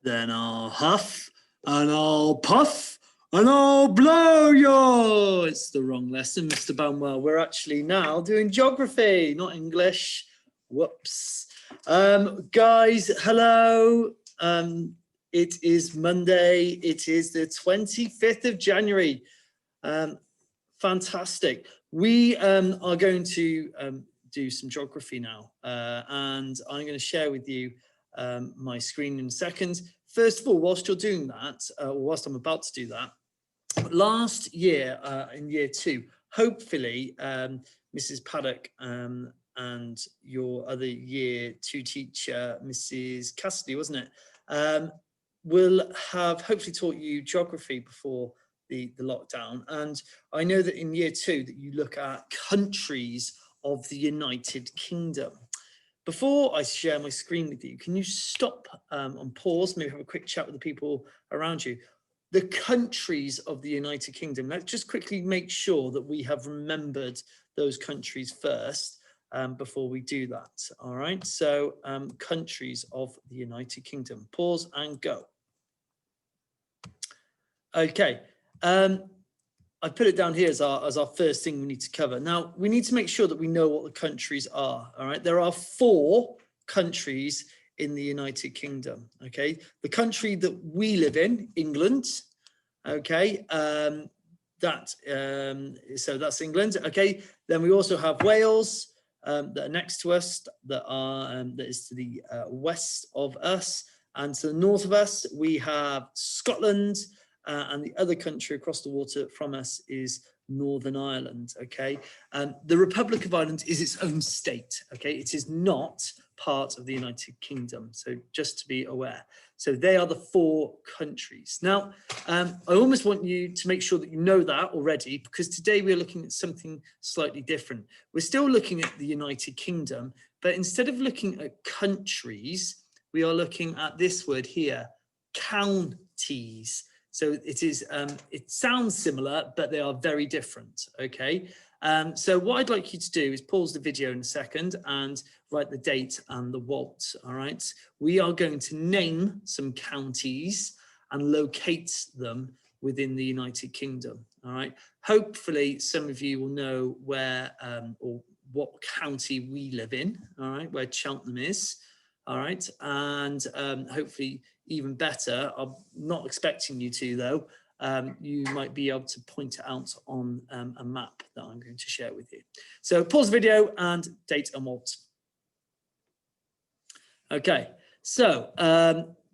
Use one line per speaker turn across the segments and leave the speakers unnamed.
Then I'll huff and I'll puff and I'll blow you. It's the wrong lesson, Mr. Banwell. We're actually now doing geography, not English. Whoops. Guys, hello. It is Monday. It is the 25th of January. Fantastic. We are going to do some geography now, and I'm going to share with you my screen in a second. First of all, whilst you're doing that, or whilst I'm about to do that, last year in year 2, hopefully Mrs. Paddock and your other year 2 teacher, Mrs. Cassidy, wasn't it, will have hopefully taught you geography before the lockdown. And I know that in year 2 that you look at countries of the United Kingdom. Before I share my screen with you, can you stop on pause, maybe have a quick chat with the people around you? The countries of the United Kingdom. Let's just quickly make sure that we have remembered those countries first before we do that. All right, so countries of the United Kingdom. Pause and go. Okay. I put it down here as our first thing we need to cover. Now, we need to make sure that we know what the countries are, all right? There are 4 countries in the United Kingdom, okay? The country that we live in, England, okay? So that's England, okay? Then we also have Wales that are next to us, that is to the west of us, and to the north of us, we have Scotland, and the other country across the water from us is Northern Ireland, okay? The Republic of Ireland is its own state, okay? It is not part of the United Kingdom, so just to be aware. So they are the 4 countries. Now, I almost want you to make sure that you know that already, because today we're looking at something slightly different. We're still looking at the United Kingdom, but instead of looking at countries, we are looking at this word here, counties. So it is. It sounds similar, but they are very different. Okay. So what I'd like you to do is pause the video in a second and write the date and the what. All right. We are going to name some counties and locate them within the United Kingdom. All right. Hopefully, some of you will know where or what county we live in. All right, where Cheltenham is. All right, and hopefully even better, I'm not expecting you to though, you might be able to point it out on a map that I'm going to share with you. So pause the video and date and what. Okay, so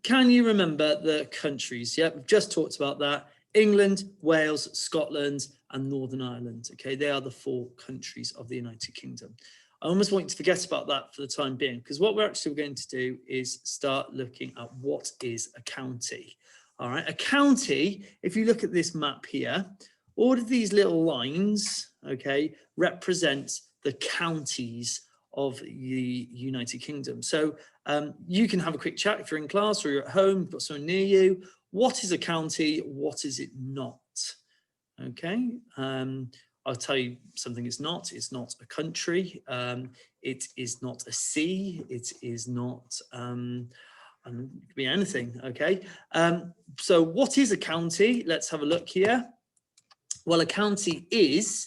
can you remember the countries? Yeah, we've just talked about that. England, Wales, Scotland, and Northern Ireland. Okay, they are the 4 countries of the United Kingdom. I almost want you to forget about that for the time being, because what we're actually going to do is start looking at what is a county. All right, a county, if you look at this map here, all of these little lines, okay, represent the counties of the United Kingdom. So you can have a quick chat if you're in class or you're at home, you've got someone near you. What is a county? What is it not? Okay. I'll tell you something it's not. It's not a country. It is not a sea. It is not, it could be anything, okay? So what is a county? Let's have a look here. Well, a county is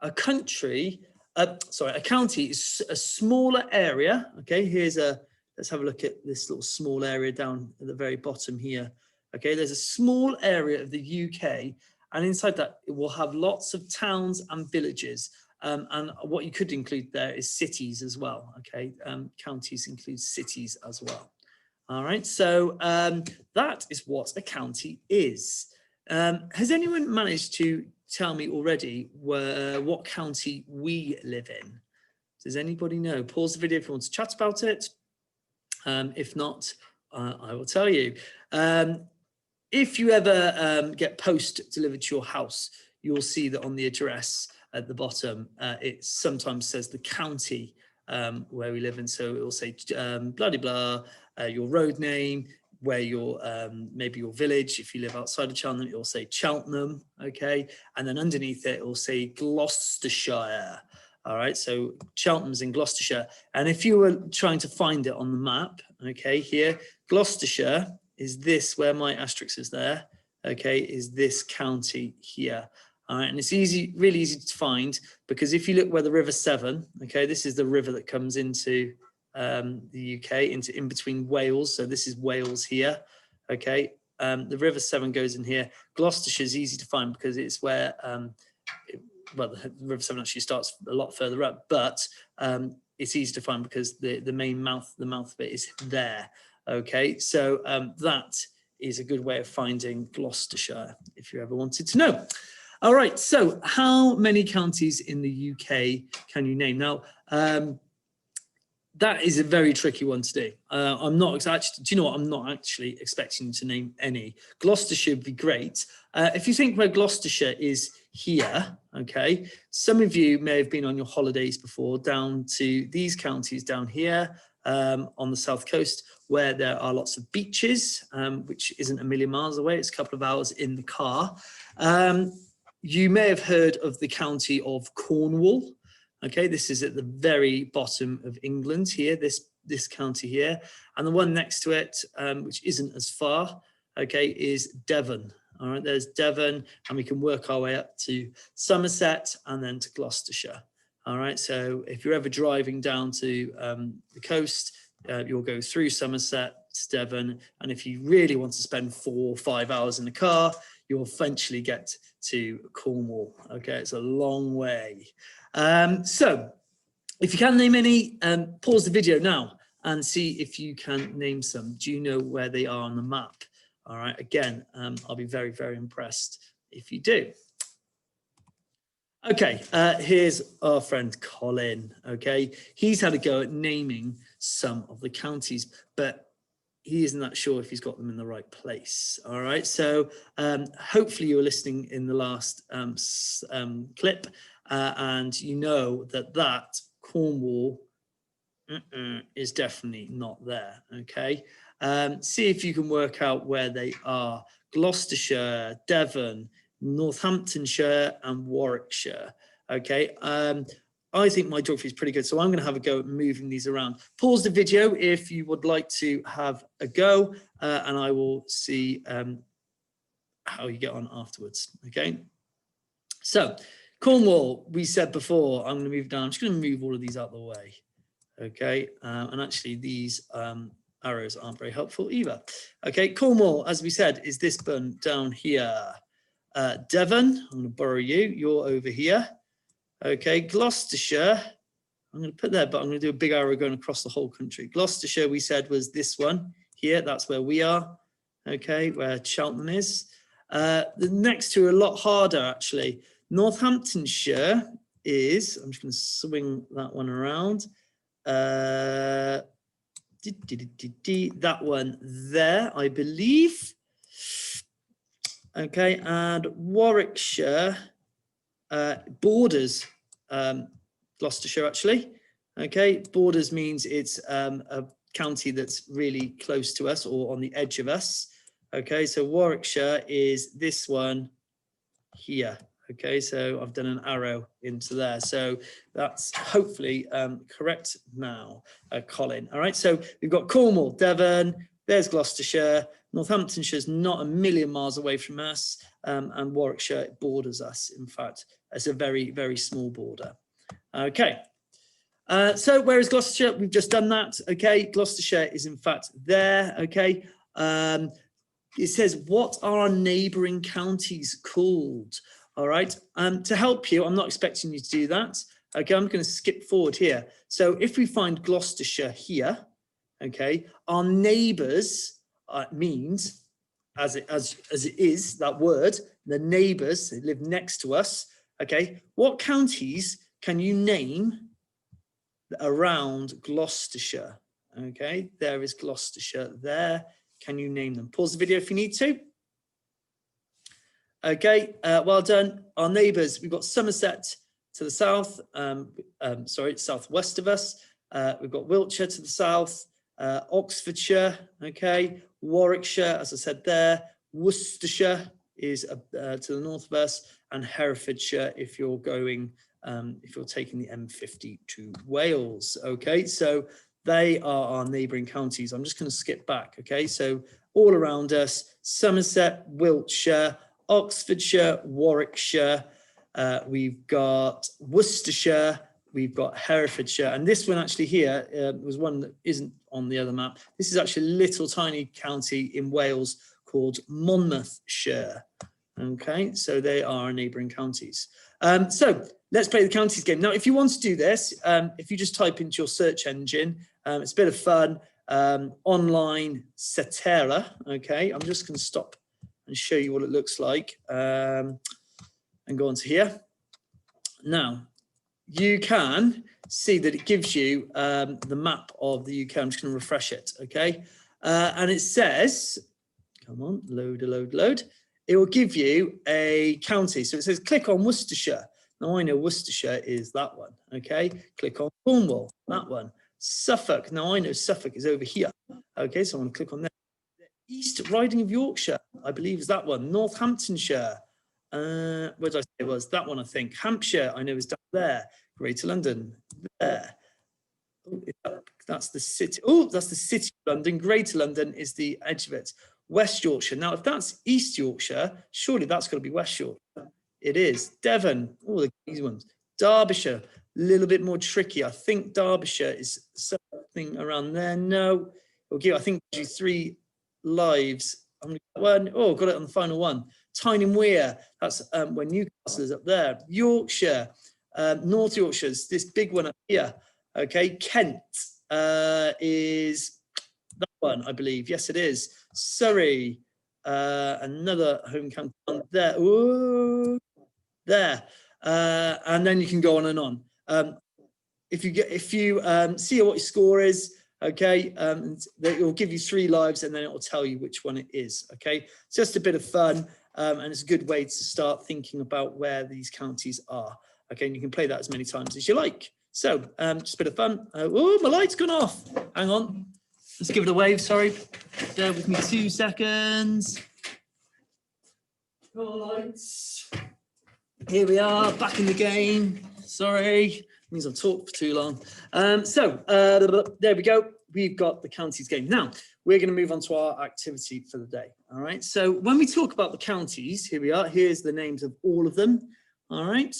a country, a county is a smaller area, okay? Let's have a look at this little small area down at the very bottom here. Okay, there's a small area of the UK, and inside that, it will have lots of towns and villages. And what you could include there is cities as well. Okay, counties include cities as well. All right, so that is what a county is. Has anyone managed to tell me already what county we live in? Does anybody know? Pause the video if you want to chat about it. If not, I will tell you. If you ever get post delivered to your house, you'll see that on the address at the bottom, it sometimes says the county where we live in. So it will say blah, blah, blah, your road name, where your maybe your village. If you live outside of Cheltenham, it will say Cheltenham, okay? And then underneath it, it will say Gloucestershire. All right, so Cheltenham's in Gloucestershire. And if you were trying to find it on the map, okay, here, Gloucestershire is this, where my asterisk is there, okay, is this county here. All right, and it's easy, really easy to find, because if you look where the River Severn, okay, this is the river that comes into the UK, in between Wales. So this is Wales here, okay. The River Severn goes in here. Gloucestershire is easy to find because it's where, well, the River Severn actually starts a lot further up, but it's easy to find because the main mouth, the mouth bit is there. Okay, so that is a good way of finding Gloucestershire if you ever wanted to know. All right, so how many counties in the UK can you name? Now, that is a very tricky one to do. I'm not actually, do you know what? I'm not actually expecting you to name any. Gloucestershire would be great. If you think where Gloucestershire is here, okay, some of you may have been on your holidays before down to these counties down here on the south coast, where there are lots of beaches, which isn't a million miles away. It's a couple of hours in the car. You may have heard of the county of Cornwall. Okay, this is at the very bottom of England here, this county here. And the one next to it, which isn't as far, okay, is Devon. All right, there's Devon, and we can work our way up to Somerset and then to Gloucestershire. All right, so if you're ever driving down to the coast, you'll go through Somerset to Devon. And if you really want to spend 4 or 5 hours in the car, you'll eventually get to Cornwall. Okay, it's a long way. So if you can name any, pause the video now and see if you can name some. Do you know where they are on the map? All right, again, I'll be very, very impressed if you do. Okay, here's our friend Colin, okay? He's had a go at naming some of the counties, but he isn't that sure if he's got them in the right place. All right, so hopefully you were listening in the last clip and you know that Cornwall is definitely not there, okay? See if you can work out where they are. Gloucestershire, Devon, Northamptonshire and Warwickshire, okay? I think my geography is pretty good, so I'm going to have a go at moving these around. Pause the video if you would like to have a go, and I will see how you get on afterwards, okay? So, Cornwall, we said before, I'm going to move down. I'm just going to move all of these out of the way, okay? And actually, these arrows aren't very helpful either. Okay, Cornwall, as we said, is this bun down here. Devon, I'm going to borrow you. You're over here. Okay, Gloucestershire, I'm going to put there, but I'm going to do a big arrow going across the whole country. Gloucestershire, we said, was this one here. That's where we are. Okay, where Cheltenham is. The next two are a lot harder, actually. Northamptonshire is, I'm just going to swing that one around. That one there, I believe. Okay, and Warwickshire borders Gloucestershire, actually. Okay, borders means it's a county that's really close to us or on the edge of us. Okay, so Warwickshire is this one here. Okay, so I've done an arrow into there. So that's hopefully correct now, Colin. All right, so we've got Cornwall, Devon, there's Gloucestershire, Northamptonshire's not a million miles away from us, and Warwickshire borders us. In fact, it's a very, very small border. Okay, so where is Gloucestershire? We've just done that. Okay, Gloucestershire is in fact there. Okay, it says, what are our neighbouring counties called? All right, to help you, I'm not expecting you to do that. Okay, I'm going to skip forward here. So if we find Gloucestershire here, okay, our neighbours means, as it is, that word, the neighbours, they live next to us. Okay, what counties can you name around Gloucestershire? Okay, there is Gloucestershire there. Can you name them? Pause the video if you need to. Okay, well done. Our neighbours, we've got Somerset to the south, southwest of us. We've got Wiltshire to the south, Oxfordshire, okay, Warwickshire, as I said there, Worcestershire is to the north of us, and Herefordshire if you're going, if you're taking the M50 to Wales. Okay, so they are our neighbouring counties. I'm just going to skip back, okay? So all around us, Somerset, Wiltshire, Oxfordshire, Warwickshire, we've got Worcestershire, we've got Herefordshire, and this one actually here was one that isn't on the other map. This is actually a little tiny county in Wales called Monmouthshire. Okay, so they are our neighbouring counties. So let's play the counties game. Now, if you want to do this, if you just type into your search engine, it's a bit of fun, online Cetera, okay? I'm just going to stop and show you what it looks like and go on to here. Now, you can see that it gives you the map of the UK. I'm just going to refresh it, okay? And it says, come on, load. It will give you a county. So it says, click on Worcestershire. Now I know Worcestershire is that one, okay? Click on Cornwall, that one. Suffolk, now I know Suffolk is over here. Okay, so I'm gonna click on that. The East Riding of Yorkshire, I believe is that one. Northamptonshire, where did I say it was? That one, I think. Hampshire, I know is down there. Greater London, there. Oh, that's the city. Oh, that's the city of London. Greater London is the edge of it. West Yorkshire. Now, if that's East Yorkshire, surely that's got to be West Yorkshire. It is. Devon, all the easy ones. Derbyshire, a little bit more tricky. I think Derbyshire is something around there. No, okay, I think you 3 lives. I'm going to get one. Oh, got it on the final one. Tyne Wear, that's where Newcastle is up there. Yorkshire, North Yorkshire's this big one up here. Okay, Kent is that one, I believe. Yes, it is. Surrey, another home county there. Ooh, there, and then you can go on and on. If you see what your score is, okay, it will give you 3 lives, and then it will tell you which one it is. Okay, it's just a bit of fun, and it's a good way to start thinking about where these counties are. Okay, and you can play that as many times as you like. So, just a bit of fun. Oh, my light's gone off. Hang on. Let's give it a wave, sorry. Bear with me 2 seconds. Lights. Here we are, back in the game. Sorry, it means I've talked for too long. There we go. We've got the counties game. Now, we're going to move on to our activity for the day. All right, so when we talk about the counties, here we are. Here's the names of all of them. All right,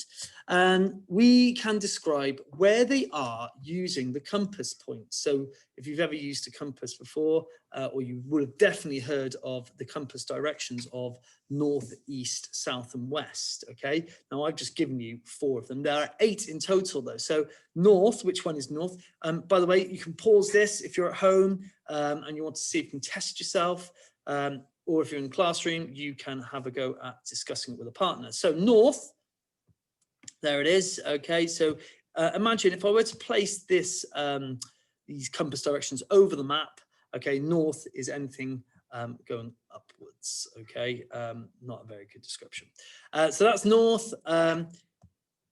and we can describe where they are using the compass point. So if you've ever used a compass before, or you would have definitely heard of the compass directions of north, east, south, and west. Okay, now I've just given you 4 of them. There are 8 in total though. So north, which one is north? By the way, you can pause this if you're at home and you want to see if you can test yourself. Or if you're in the classroom, you can have a go at discussing it with a partner. So north, there it is. Okay, so imagine if I were to place this these compass directions over the map. Okay, north is anything going upwards. Okay, not a very good description. So that's north.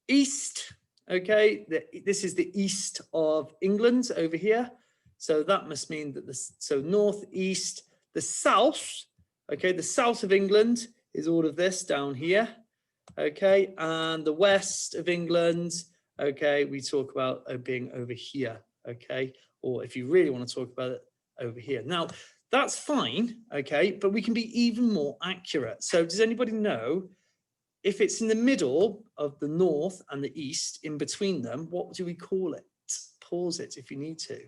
East. Okay, this is the east of England over here. So that must mean that so north, east, the south. Okay, the south of England is all of this down here. Okay, and the west of England, okay, we talk about being over here, okay, or if you really want to talk about it, over here. Now, that's fine, okay, but we can be even more accurate. So does anybody know if it's in the middle of the north and the east, in between them, what do we call it? Pause it if you need to.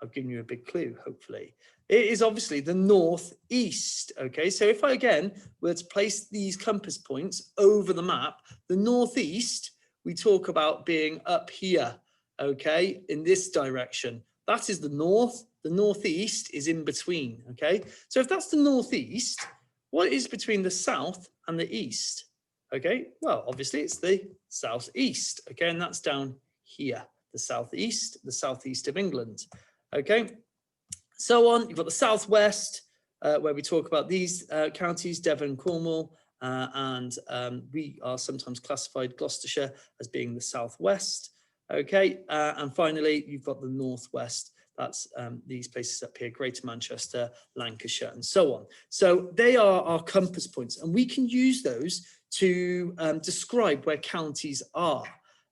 I've given you a big clue, hopefully. It is obviously the northeast, okay? So if I, again, were to place these compass points over the map, the northeast, we talk about being up here, okay, in this direction. That is the north. The northeast is in between, okay? So if that's the northeast, what is between the south and the east? Okay, well, obviously it's the southeast, okay? And that's down here, the southeast of England. Okay, so on, you've got the southwest, where we talk about these counties, Devon, Cornwall, and we are sometimes classified Gloucestershire as being the southwest. Okay, and finally, you've got the northwest. That's these places up here, Greater Manchester, Lancashire, and so on. So they are our compass points, and we can use those to describe where counties are.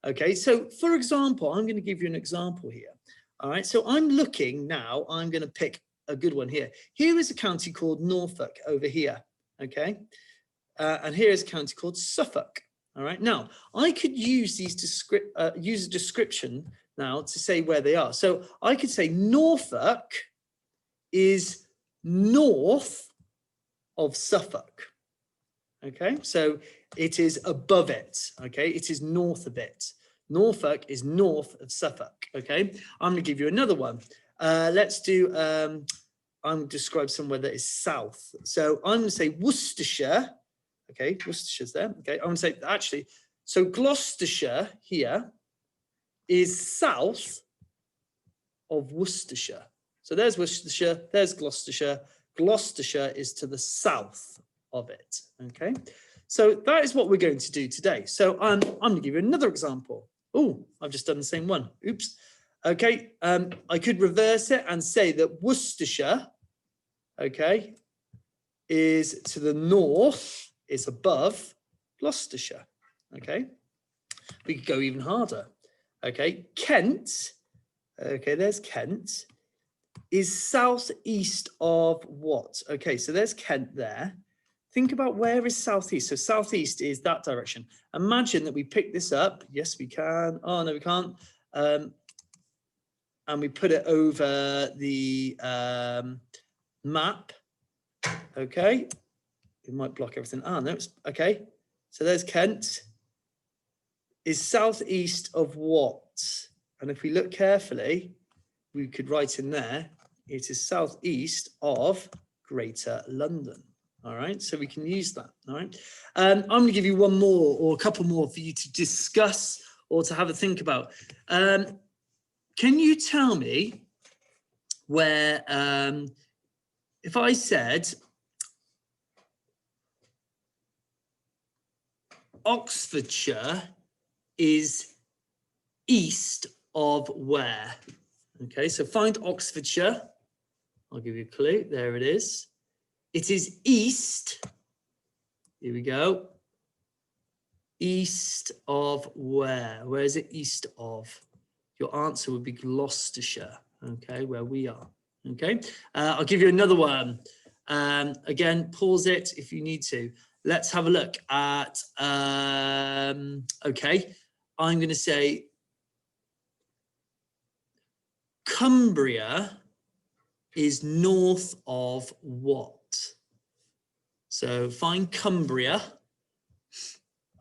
Okay, so for example, I'm going to give you an example here. All right, so I'm looking now, I'm going to pick a good one here. Here is a county called Norfolk over here, okay? And here is a county called Suffolk. All right, now I could use these use a description now to say where they are. So I could say Norfolk is north of Suffolk. Okay, so it is above it. Okay, it is north of it. Norfolk is north of Suffolk. Okay, I'm going to give you another one. Let's do. I'm going to describe somewhere that is south. So I'm going to say Worcestershire. Okay, Worcestershire's there. Okay, I'm going to say actually. So Gloucestershire here is south of Worcestershire. So there's Worcestershire, there's Gloucestershire. Gloucestershire is to the south of it, okay? So that is what we're going to do today. So I'm going to give you another example. Oh, I've just done the same one. Oops. Okay, I could reverse it and say that Worcestershire, okay, is to the north, is above Gloucestershire, okay? We could go even harder, okay? Kent, okay, there's Kent, is southeast of what? Okay, so there's Kent there. Think about where is southeast. So southeast is that direction. Imagine that we pick this up. Yes, we can. Oh, no, we can't. And we put it over the map. Okay. It might block everything. Ah, no, it's okay. So there's Kent. Is southeast of what? And if we look carefully, we could write in there, it is southeast of Greater London. All right, so we can use that. All right, I'm going to give you one more or a couple more for you to discuss or to have a think about. Can you tell me where, if I said Oxfordshire is east of where? Okay, so find Oxfordshire. I'll give you a clue. There it is. It is east. Here we go. East of where? Where is it east of? Your answer would be Gloucestershire. Okay, where we are. Okay, I'll give you another one. Again, pause it if you need to. Let's have a look at, okay, I'm going to say Cumbria is north of what? So find Cumbria.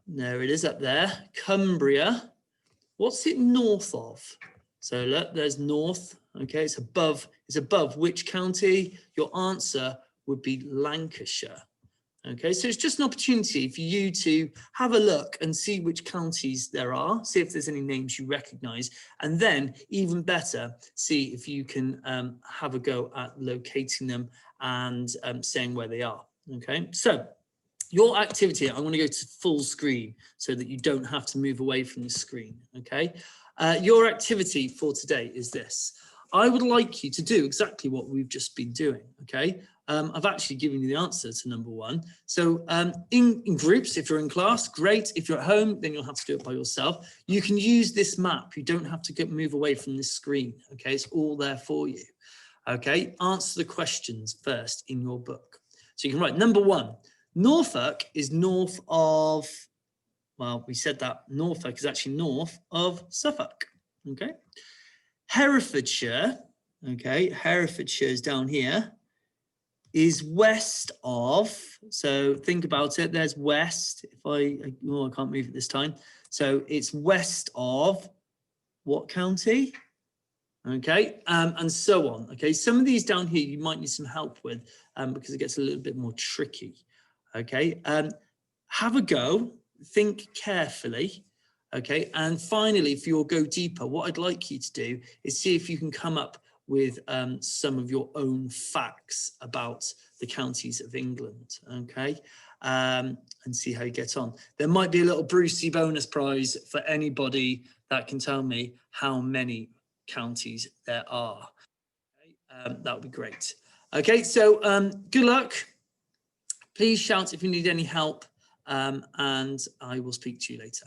There it is up there. Cumbria. What's it north of? So look, there's north. Okay, it's above which county? Your answer would be Lancashire. Okay, so it's just an opportunity for you to have a look and see which counties there are, see if there's any names you recognize, and then even better, see if you can have a go at locating them and saying where they are. Okay, so your activity, I want to go to full screen so that you don't have to move away from the screen. Okay, your activity for today is this. I would like you to do exactly what we've just been doing. Okay. I've actually given you the answer to number one. So in groups, if you're in class, great. If you're at home, then you'll have to do it by yourself. You can use this map. You don't have to move away from this screen. Okay, it's all there for you. Okay, answer the questions first in your book. So you can write number one, Norfolk is north of, well, we said that Norfolk is actually north of Suffolk. Okay, Herefordshire, okay, Herefordshire is down here, is west of, so think about it, there's west, if I can't move it this time. So it's west of what county? Okay, and so on. Okay, some of these down here you might need some help with because it gets a little bit more tricky. Okay, have a go, think carefully. Okay, and finally, if you'll go deeper, what I'd like you to do is see if you can come up with some of your own facts about the counties of England, okay, and see how you get on. There might be a little Brucey bonus prize for anybody that can tell me how many counties there are. Okay? That would be great. Okay, so good luck. Please shout if you need any help, and I will speak to you later.